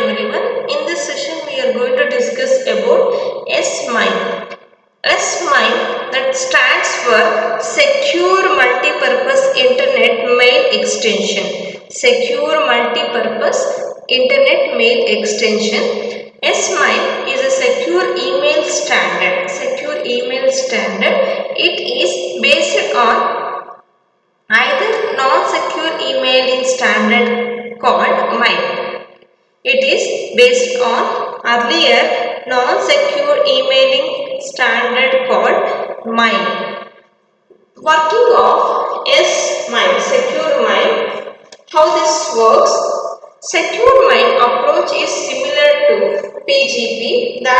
everyone. In this session we are going to discuss about S-MIME. S-MIME, that stands for Secure Multipurpose Internet Mail Extension. Secure Multipurpose Internet Mail Extension. S-MIME is a secure email standard. Secure email standard. It is based on either non-secure emailing standard called MIME. It is based on earlier non-secure emailing standard called MIME. Working of S-MIME, secure MIME, how this works. Secure MIME approach is similar to PGP, the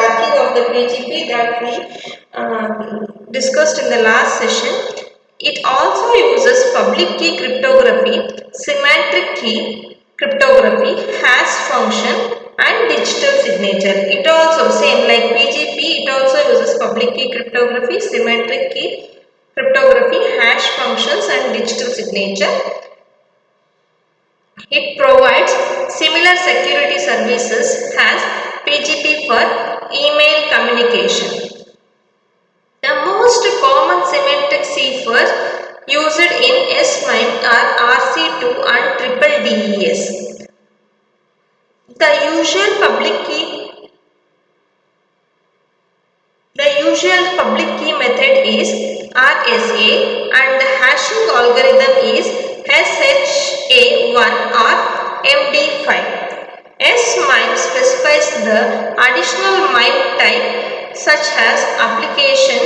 working of the PGP that we discussed in the last session. It also uses public key cryptography, symmetric key cryptography, hash function and digital signature. It also same like PGP, it also uses public key cryptography, symmetric key cryptography, hash functions and digital signature. It provides similar security services as PGP for email communication. The most common symmetric ciphers used in S-MIME are RC2 and triple DES. The usual public key method is RSA and the hashing algorithm is SHA1 or MD5. S-MIME specifies the additional MIME type such as application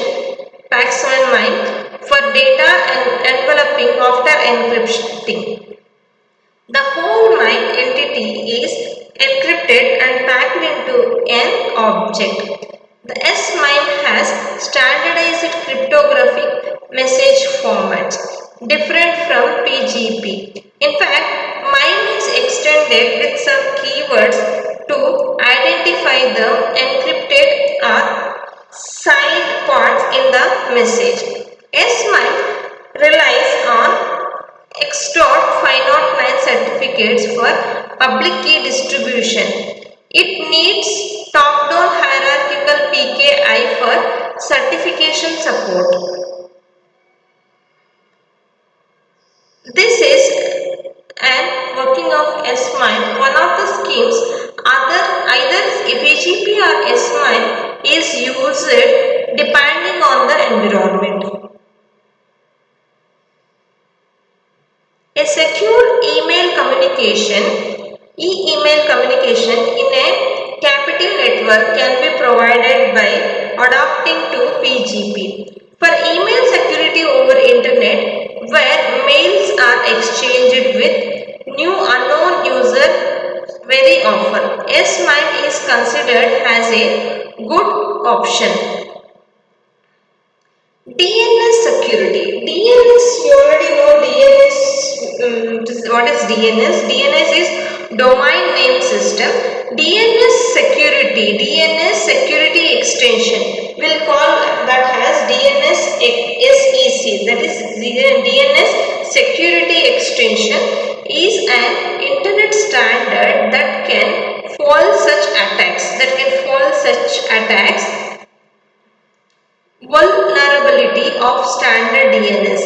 Paxman MIME for data and enveloping after encrypting. The whole MIME entity is encrypted and packed into an object. The S-MIME has standardized cryptographic message formats different from PGP. In fact, MIME is extended with some keywords to identify the encrypted or signed parts in the message. S-MIME relies on Xdot 509 certificates for public key distribution. It needs top-down hierarchical PKI for certification support. This is an working of S-MIME. One of the schemes, either PGP or S-MIME is used depending on the environment. A secure email communication, e-email communication in a capital network can be provided by adapting to PGP. For email security over internet, where mails are exchanged with new unknown user very often, S-MIME is considered as a good option. DNS security. DNS, you already know DNS. What is DNS? DNS is domain name system. DNS security extension. We'll call that as DNS SEC. That is DNS security extension is an internet standard that can foil such attacks. Vulnerability of standard DNS.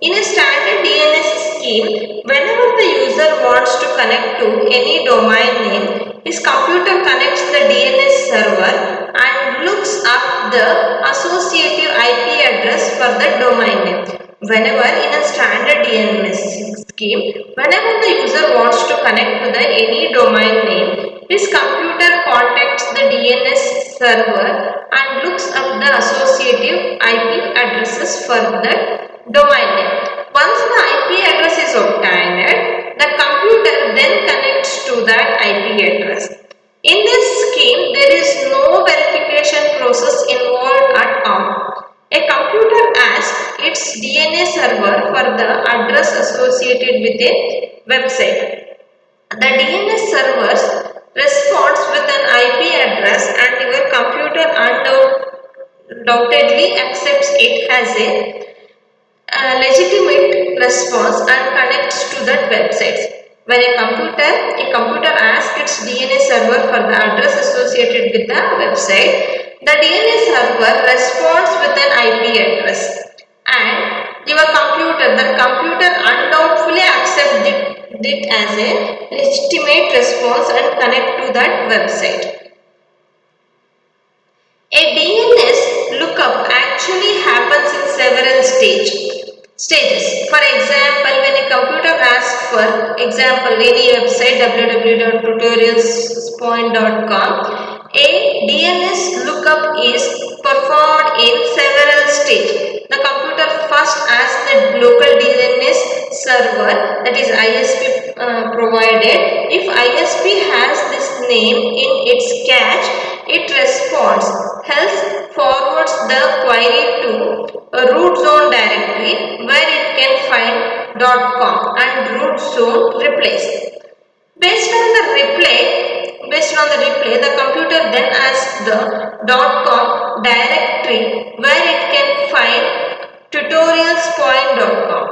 In a standard DNS scheme, whenever the user wants to connect to any domain name, his computer connects the DNS server and looks up the associative IP address for the domain name. Whenever in a standard DNS scheme, whenever the user wants to connect to any domain name, his computer contacts the DNS server and looks up the associative IP addresses for the domain name. Once the IP address is obtained, the computer then connects to that IP address. In this scheme, there is no verification process involved at all. A computer asks its DNS server for the address associated with a website. The DNS server responds with an IP address and your computer undoubtedly accepts it as a legitimate response and connects to that website. When a computer asks its DNS server for the address associated with the website, the DNS server responds with an IP address, and the computer undoubtedly accepts it as a legitimate response and connect to that website. A DNS lookup actually happens in several stages. For example, when a computer asks for example any website www.tutorialspoint.com, a DNS lookup is performed in several stages. The computer first asks the local DNS server, that is ISP provided. If ISP has this name in its cache, it responds, else forwards the query to a root zone directory where it can find .com and root zone replace. Based on the replay, the computer then asks the .com directory where it can find tutorialspoint.com.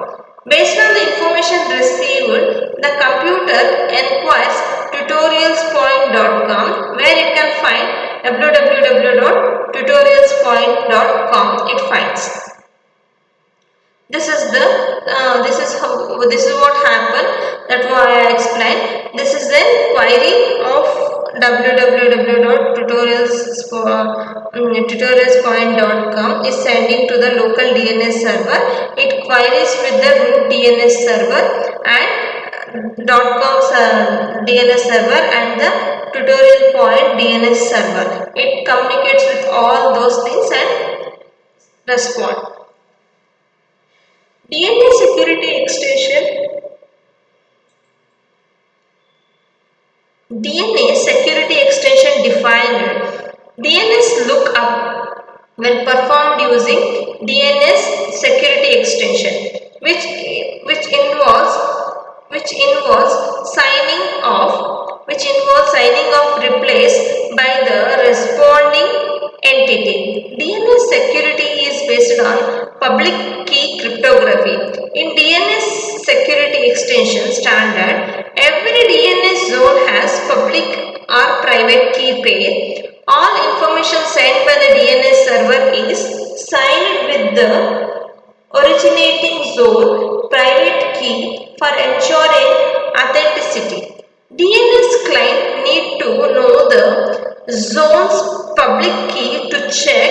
Based on the information received, the computer inquires tutorialspoint.com where it can find www.tutorialspoint.com. It finds. This is what happened. That's why I explained. This is the query of www.tutorialspoint.com is sending to the local DNS server. It queries with the root DNS server and .com's DNS server and the tutorial point DNS server. It communicates with all those things and respond. DNA security extension. DNA security extension defined DNS lookup when performed using DNS security extension, which involves signing off replace by the responding entity. DNS security is based on public key cryptography. In DNS security extension standard, every DNS zone has public or private key pair. All information sent by the DNS server is signed with the originating zone private key for ensuring authenticity. DNS client need to know the zone's public key to check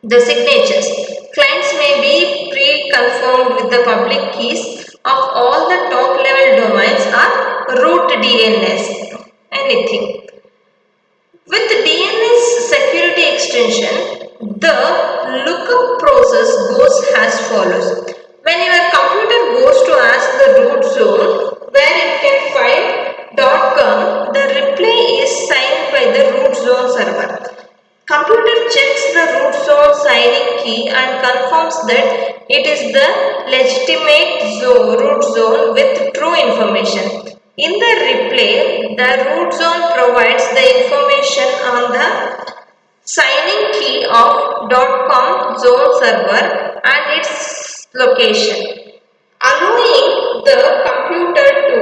the signatures. Clients may be pre-confirmed with the public keys of all the top level domains or root DNS, anything. With DNS security extension, the lookup process goes as follows. When your computer goes to ask the root zone where it can find .com, the reply is signed by the root zone server. Computer checks the root zone signing key and confirms that it is the legitimate root zone with true information. In the replay, the root zone provides the information on the signing key of .com zone server and its location, allowing the computer to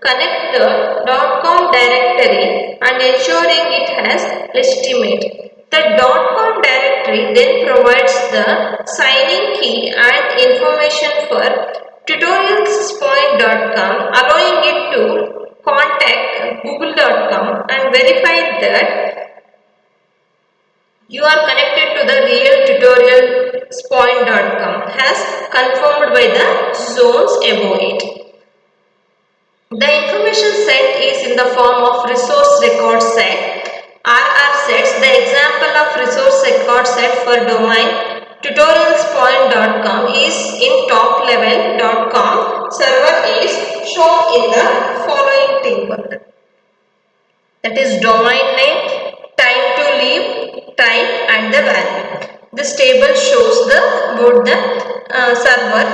connect the .com directory and ensuring it has legitimate. The .com directory then provides the signing key and information for tutorialspoint.com, allowing it to contact google.com and verify that you are connected to the real tutorialspoint.com as confirmed by the zones above it. The information sent is in the form of resource record set, RR sets. The example of resource record set for domain tutorialspoint.com is in top level.com server is shown in the following table. That is domain name, time to leave, time and the value. This table shows both the server.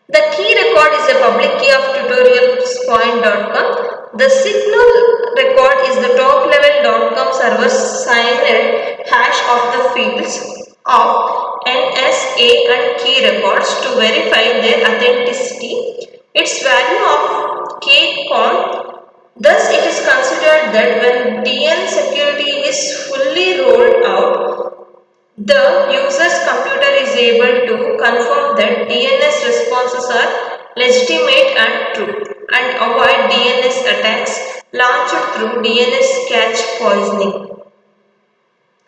The key record is a public key of tutorialspoint.com. The signal record is the top level.com server signed hash of the fields of NSA and key records to verify their authenticity. Its value of KCON. Thus, it is considered that when DNS security is fully rolled out, the user's computer is able to confirm that DNS responses are legitimate and true, and avoid DNS attacks launched through DNS cache poisoning.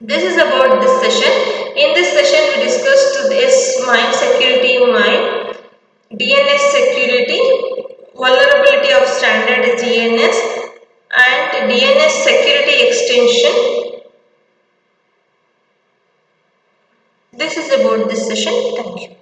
This is about this session. In this session, we discussed this MIME security, MIME, DNS security, vulnerability of standard DNS, and DNS security extension. This is about this session. Thank you.